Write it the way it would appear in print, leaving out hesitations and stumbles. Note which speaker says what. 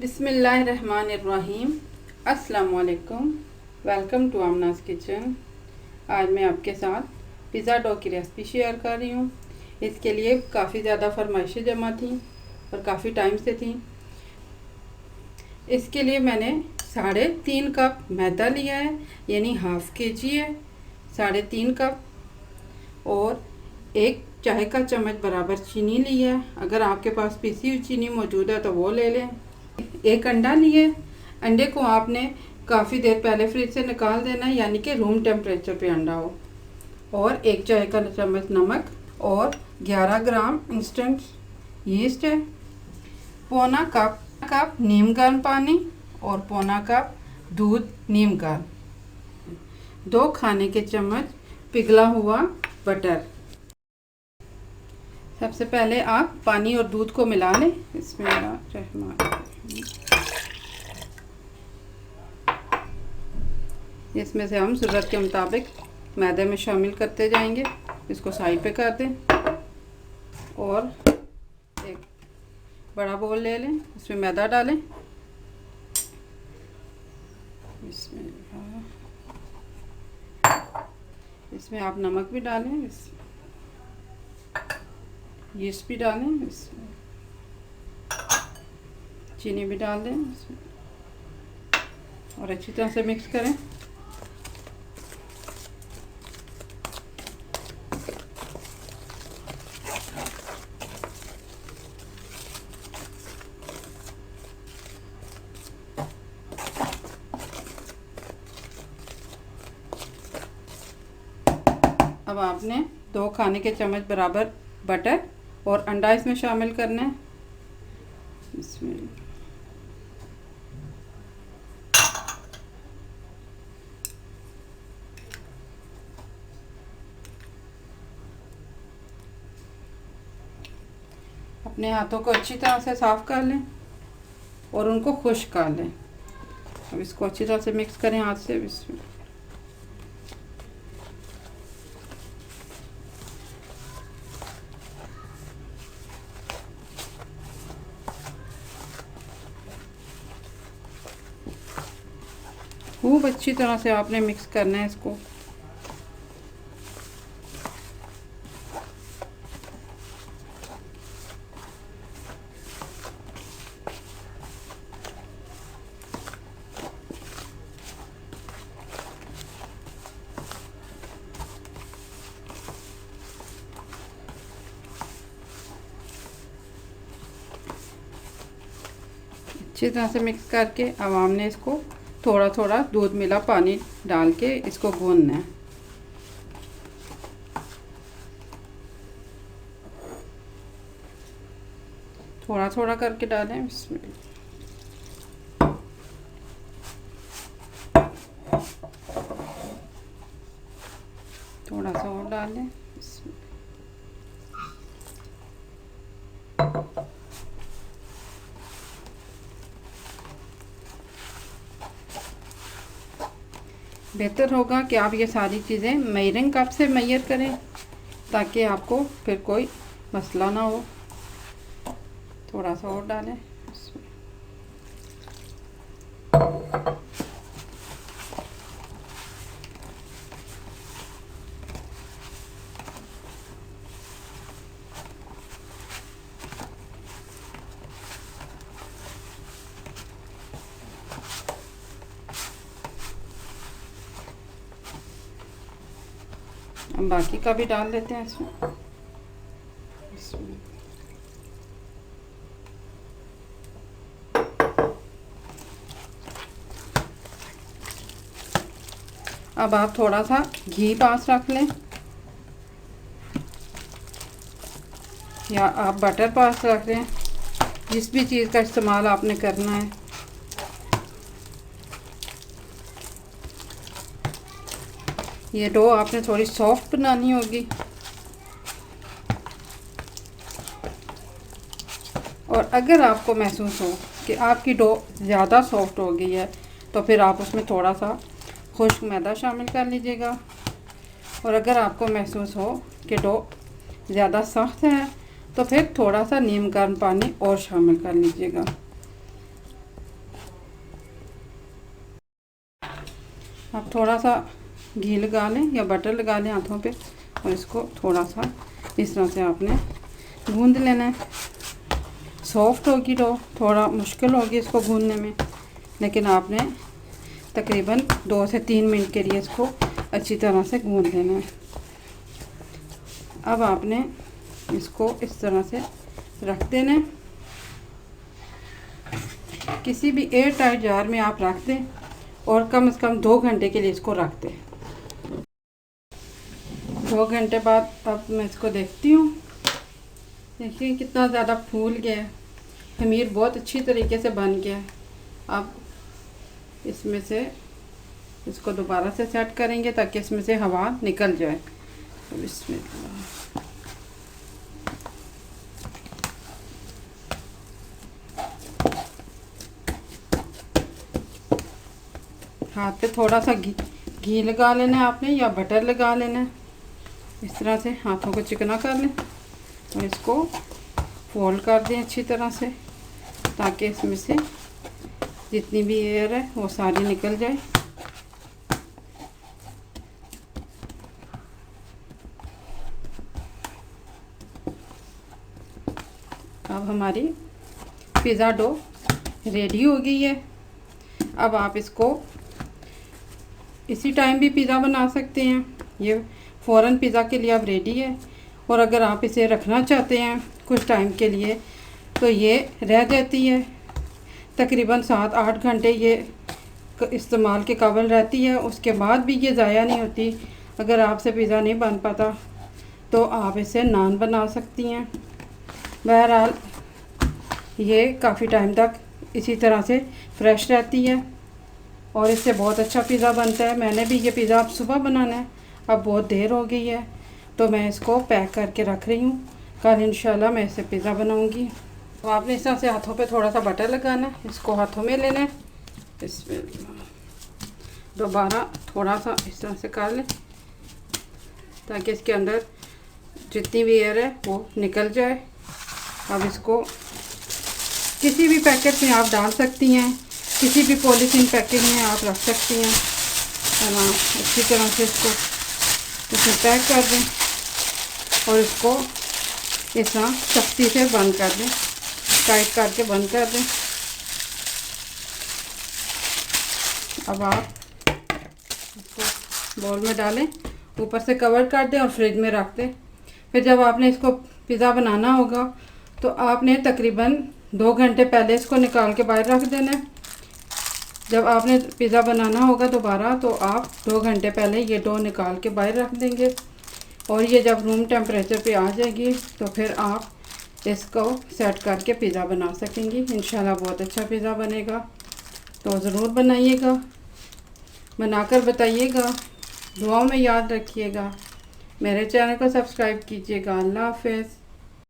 Speaker 1: बिस्मिल्लाहिर्रहमानिर्रहीम। अस्सलाम वालेकुम। Welcome to Aamna's kitchen. आज मैं आपके साथ पिज़्ज़ा डो की रेसिपी शेयर कर रही हूँ। इसके लिए काफ़ी ज़्यादा फरमाइशें जमा थी और काफ़ी टाइम से थी। इसके लिए मैंने 3.5 कप मैदा लिया है, यानी हाफ़ kg है। 3.5 कप और 1 चाय का चम्मच बराबर चीनी ली है। अगर आपके पास पिसी हुई चीनी मौजूद है तो वो ले लें। 1 अंडा लिए। अंडे को आपने काफ़ी देर पहले फ्रिज से निकाल देना है, यानी कि रूम टेम्परेचर पे अंडा हो। और 1 चाय का चम्मच नमक और 11 ग्राम इंस्टेंट यीस्ट है। पौना कप नीम गर्म पानी और पौना कप दूध नीम गर्म। 2 खाने के चम्मच पिघला हुआ बटर। सबसे पहले आप पानी और दूध को मिला लें। इसमें से हम ज़रूरत के मुताबिक मैदे में शामिल करते जाएंगे। इसको साइड पे कर दें और एक बड़ा बोल ले लें, इसमें मैदा डालें। इसमें आप नमक भी डालें, यीस्ट भी डालें, इसमें चीनी भी डाल दें इसमें और अच्छी तरह से मिक्स करें। अब आपने 2 खाने के चम्मच बराबर बटर और अंडा इसमें शामिल करना है। इसमें अपने हाथों को अच्छी तरह से साफ़ कर लें और उनको खुश्क कर लें। अब इसको अच्छी तरह से मिक्स करें हाथ से। इसमें खूब अच्छी तरह से आपने मिक्स करना है इसको। अच्छी तरह से मिक्स करके अब हमने इसको थोड़ा थोड़ा दूध मिला पानी डाल के इसको गूंदना है। थोड़ा थोड़ा करके डालें इसमें। थोड़ा सा और डालें इसमें। बेहतर होगा कि आप ये सारी चीज़ें मेजरिंग कप से मेजर करें ताकि आपको फिर कोई मसला ना हो। थोड़ा सा और डालें इसमें। हम बाकी का भी डाल देते हैं इसमें। अब आप थोड़ा सा घी पास रख लें या आप बटर पास रख लें, जिस भी चीज़ का इस्तेमाल आपने करना है। ये डो आपने थोड़ी सॉफ्ट बनानी होगी और अगर आपको महसूस हो कि आपकी डो ज़्यादा सॉफ्ट हो गई है तो फिर आप उसमें थोड़ा सा खुश्क मैदा शामिल कर लीजिएगा। और अगर आपको महसूस हो कि डो ज़्यादा सख्त है तो फिर थोड़ा सा नीम गर्म पानी और शामिल कर लीजिएगा। आप थोड़ा सा घी लगा लें या बटर लगा लें हाथों पे और इसको थोड़ा सा इस तरह से आपने गूंद लेना है। सॉफ्ट होगी तो थोड़ा मुश्किल होगी इसको गूंदने में, लेकिन आपने तकरीबन 2 से 3 मिनट के लिए इसको अच्छी तरह से गूंद लेना है। अब आपने इसको इस तरह से रख देना है। किसी भी एयर टाइट जार में आप रख दें और कम से कम 2 घंटे के लिए इसको रख दें। 2 घंटे बाद अब मैं इसको देखती हूँ। देखिए कितना ज़्यादा फूल गया है, खमीर बहुत अच्छी तरीके से बन गया है। अब इसमें से इसको दोबारा से सेट करेंगे ताकि इसमें से हवा निकल जाए। तो इसमें हाथ पे थोड़ा सा घी लगा लेना है आपने या बटर लगा लेना है। इस तरह से हाथों को चिकना कर लें और इसको फोल्ड कर दें अच्छी तरह से ताकि इसमें से जितनी भी एयर है वो सारी निकल जाए। अब हमारी पिज़्ज़ा डो रेडी हो गई है। अब आप इसको इसी टाइम भी पिज़्ज़ा बना सकते हैं। ये फ़ौरन पिज़्ज़ा के लिए अब रेडी है। और अगर आप इसे रखना चाहते हैं कुछ टाइम के लिए तो ये रह जाती है, तकरीबन 7-8 घंटे ये इस्तेमाल के काबिल रहती है। उसके बाद भी ये ज़ाया नहीं होती। अगर आपसे पिज़्ज़ा नहीं बन पाता तो आप इसे नान बना सकती हैं। बहरहाल ये काफ़ी टाइम तक इसी तरह से फ्रेश रहती है और इससे बहुत अच्छा पिज़्ज़ा बनता है। मैंने भी ये पिज़्ज़ा अब सुबह बनाना है, अब बहुत देर हो गई है तो मैं इसको पैक करके रख रही हूँ। कल इंशाल्लाह मैं इससे पिज़्ज़ा बनाऊँगी। तो आपने इस तरह से हाथों पे थोड़ा सा बटर लगाना है, इसको हाथों में लेना है, इसमें दोबारा थोड़ा सा इस तरह से कर लें ताकि इसके अंदर जितनी भी एयर है वो निकल जाए। अब इसको किसी भी पैकेट में आप डाल सकती हैं, किसी भी पॉलीथीन पैकेट में आप रख सकती हैं, है ना। अच्छी तरह से इसको इसमें पैक कर दें और इसको इस तरह सख्ती से बंद कर दें, टाइट करके बंद कर दें। अब आप इसको बाउल में डालें, ऊपर से कवर कर दें और फ्रिज में रख दें। फिर जब आपने इसको पिज़्ज़ा बनाना होगा तो आपने तकरीबन 2 घंटे पहले इसको निकाल के बाहर रख देना है। जब आपने पिज़्ज़ा बनाना होगा दोबारा तो आप 2 घंटे पहले ये डो निकाल के बाहर रख देंगे और ये जब रूम टेम्परेचर पे आ जाएगी तो फिर आप इसको सेट करके पिज़्ज़ा बना सकेंगी। इंशाल्लाह बहुत अच्छा पिज़्ज़ा बनेगा। तो ज़रूर बनाइएगा, बनाकर बताइएगा, दुआओं में याद रखिएगा। मेरे चैनल को सब्सक्राइब कीजिएगा। अल्लाह हाफ़िज़।